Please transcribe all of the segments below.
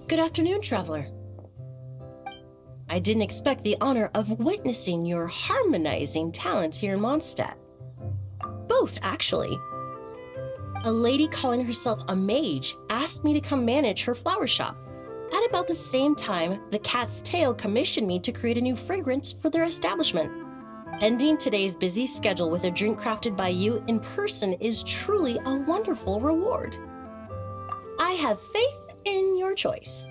Good afternoon, traveler. I didn't expect the honor of witnessing your harmonizing talents here in Mondstadt. Both, actually. A lady calling herself a mage asked me to come manage her flower shop. At about the same time, the Cat's Tail commissioned me to create a new fragrance for their establishment. Ending today's busy schedule with a drink crafted by you in person is truly a wonderful reward. I have faith in your choice.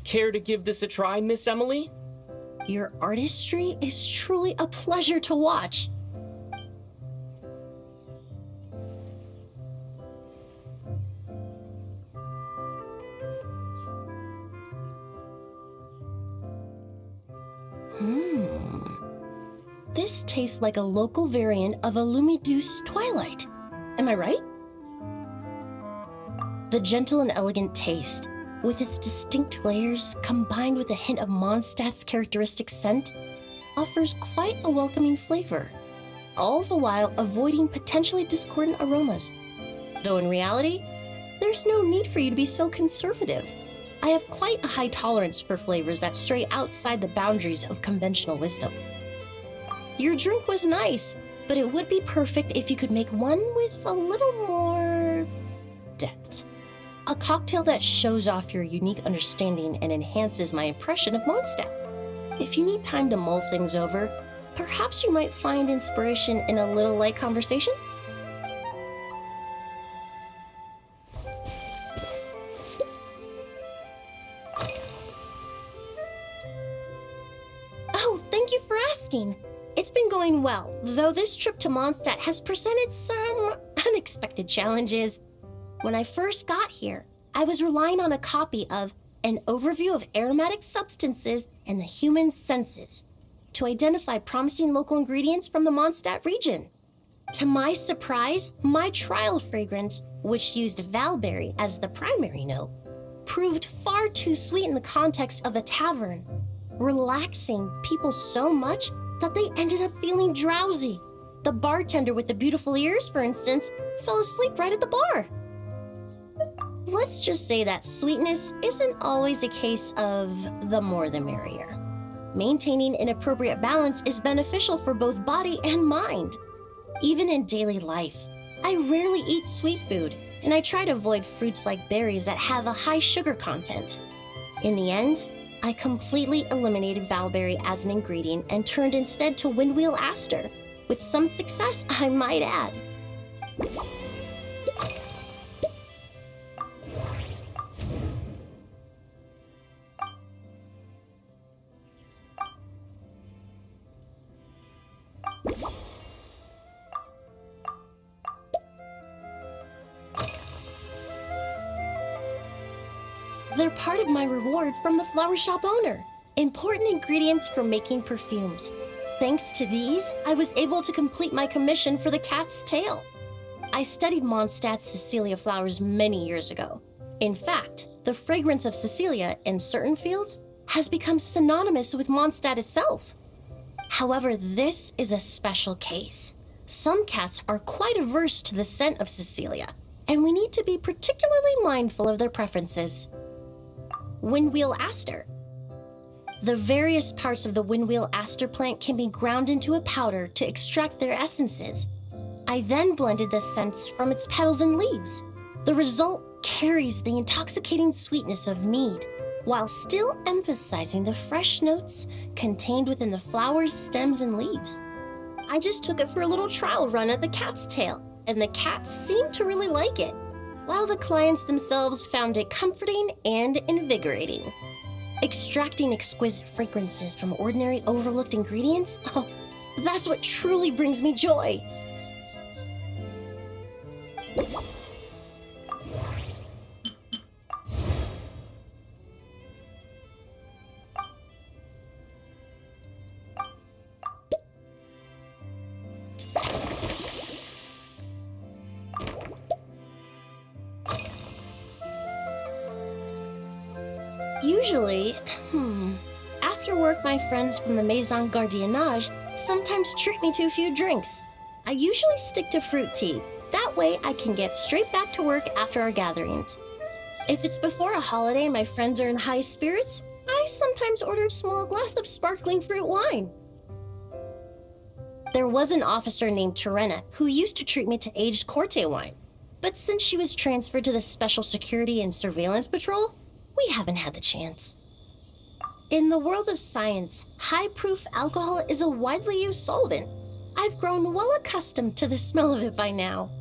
Care to give this a try, Miss Emilie? Your artistry is truly a pleasure to watch. This tastes like a local variant of a Lumidouce Twilight. Am I right? The gentle and elegant taste, with its distinct layers combined with a hint of Mondstadt's characteristic scent, offers quite a welcoming flavor, all the while avoiding potentially discordant aromas. Though in reality, there's no need for you to be so conservative. I have quite a high tolerance for flavors that stray outside the boundaries of conventional wisdom. Your drink was nice, but it would be perfect if you could make one with a little more depth. A cocktail that shows off your unique understanding and enhances my impression of Mondstadt. If you need time to mull things over, perhaps you might find inspiration in a little light conversation? Oh, thank you for asking. It's been going well, though this trip to Mondstadt has presented some unexpected challenges. When I first got here, I was relying on a copy of An Overview of Aromatic Substances and the Human Senses to identify promising local ingredients from the Mondstadt region. To my surprise, my trial fragrance, which used valberry as the primary note, proved far too sweet in the context of a tavern, relaxing people so much that they ended up feeling drowsy. The bartender with the beautiful ears, for instance, fell asleep right at the bar. Let's just say that sweetness isn't always a case of the more the merrier. Maintaining an appropriate balance is beneficial for both body and mind. Even in daily life, I rarely eat sweet food, and I try to avoid fruits like berries that have a high sugar content. In the end, I completely eliminated valberry as an ingredient and turned instead to windwheel aster, with some success, I might add. They're part of my reward from the flower shop owner. Important ingredients for making perfumes. Thanks to these, I was able to complete my commission for the cat's tail. I studied Mondstadt's Cecilia flowers many years ago. In fact, the fragrance of Cecilia in certain fields has become synonymous with Mondstadt itself. However, this is a special case. Some cats are quite averse to the scent of Cecilia, and we need to be particularly mindful of their preferences. Windwheel aster. The various parts of the windwheel aster plant can be ground into a powder to extract their essences. I then blended the scents from its petals and leaves. The result carries the intoxicating sweetness of mead, while still emphasizing the fresh notes contained within the flowers, stems, and leaves. I just took it for a little trial run at the cat's tail, and the cats seemed to really like it, while the clients themselves found it comforting and invigorating. Extracting exquisite fragrances from ordinary overlooked ingredients, oh, that's what truly brings me joy. Usually, after work, my friends from the Maison Gardiennage sometimes treat me to a few drinks. I usually stick to fruit tea. That way I can get straight back to work after our gatherings. If it's before a holiday and my friends are in high spirits, I sometimes order a small glass of sparkling fruit wine. There was an officer named Terena who used to treat me to aged Corte wine. But since she was transferred to the Special Security and Surveillance Patrol, we haven't had the chance. In the world of science, high-proof alcohol is a widely used solvent. I've grown well accustomed to the smell of it by now.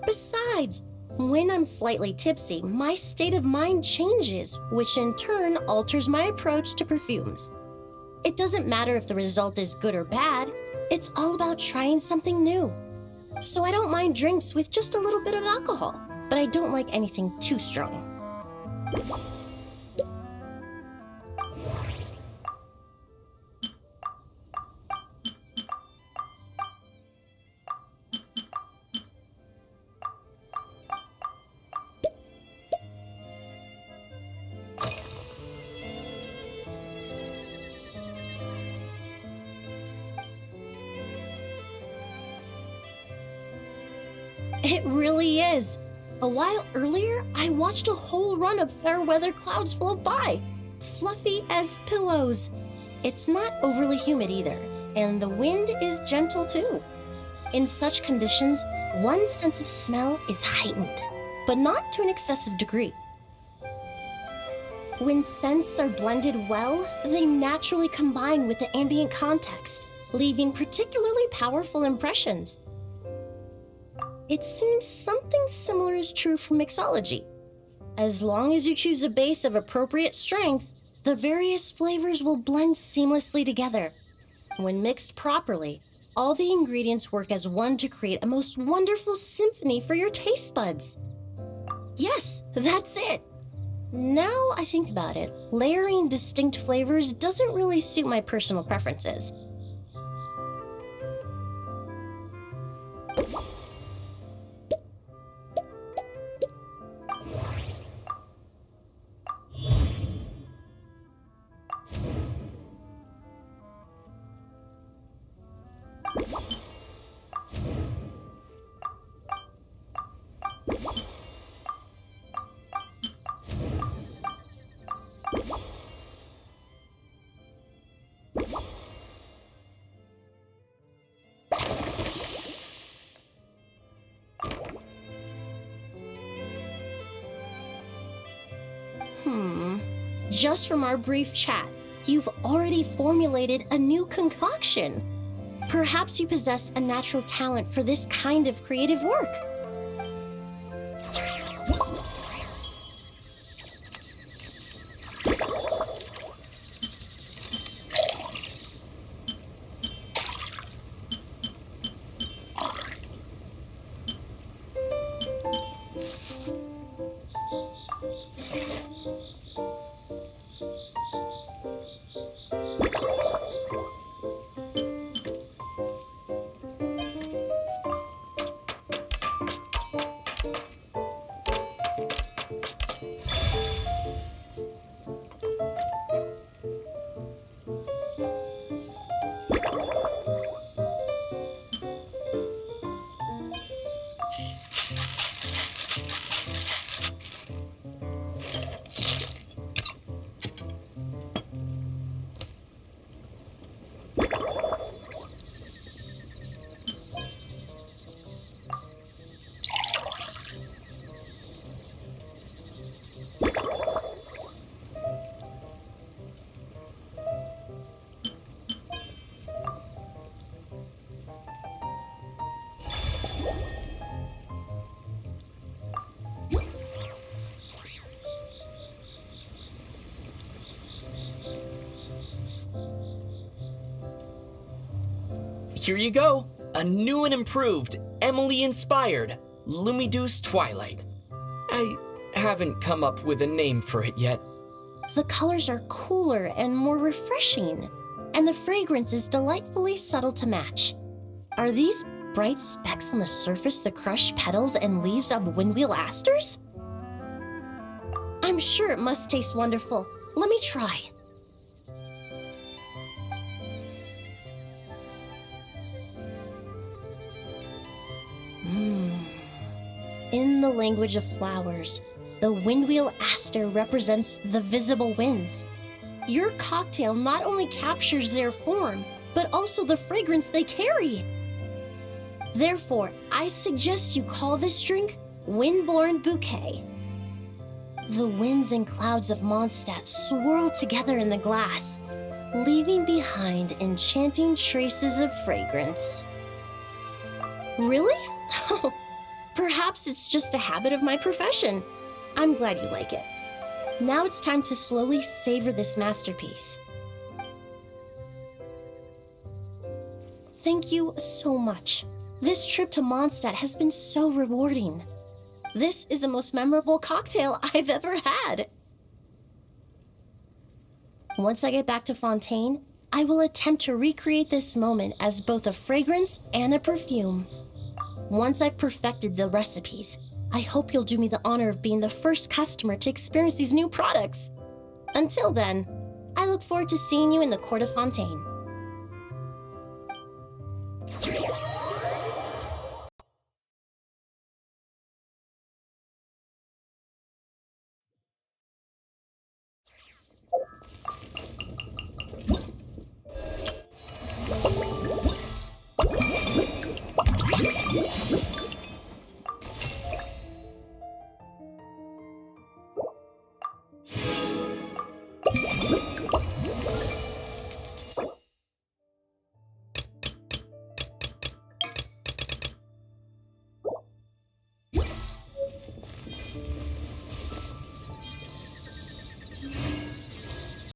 Besides, when I'm slightly tipsy, my state of mind changes, which in turn alters my approach to perfumes. It doesn't matter if the result is good or bad, it's all about trying something new. So I don't mind drinks with just a little bit of alcohol, but I don't like anything too strong. It really is. A while earlier, I watched a whole run of fair weather clouds float by, fluffy as pillows. It's not overly humid either, and the wind is gentle too. In such conditions, one's sense of smell is heightened, but not to an excessive degree. When scents are blended well, they naturally combine with the ambient context, leaving particularly powerful impressions. It seems something similar is true for mixology. As long as you choose a base of appropriate strength, the various flavors will blend seamlessly together. When mixed properly, all the ingredients work as one to create a most wonderful symphony for your taste buds. Yes, that's it. Now I think about it, layering distinct flavors doesn't really suit my personal preferences. Just from our brief chat, you've already formulated a new concoction. Perhaps you possess a natural talent for this kind of creative work. Here you go. A new and improved, Emilie-inspired Lumidouce Twilight. I haven't come up with a name for it yet. The colors are cooler and more refreshing, and the fragrance is delightfully subtle to match. Are these bright specks on the surface the crushed petals and leaves of windwheel asters? I'm sure it must taste wonderful. Let me try. In the language of flowers, the windwheel aster represents the visible winds. Your cocktail not only captures their form, but also the fragrance they carry. Therefore, I suggest you call this drink Windborne Bouquet. The winds and clouds of Mondstadt swirl together in the glass, leaving behind enchanting traces of fragrance. Really? Oh, perhaps it's just a habit of my profession. I'm glad you like it. Now it's time to slowly savor this masterpiece. Thank you so much. This trip to Mondstadt has been so rewarding. This is the most memorable cocktail I've ever had. Once I get back to Fontaine, I will attempt to recreate this moment as both a fragrance and a perfume. Once I've perfected the recipes, I hope you'll do me the honor of being the first customer to experience these new products. Until then, I look forward to seeing you in the Court of Fontaine.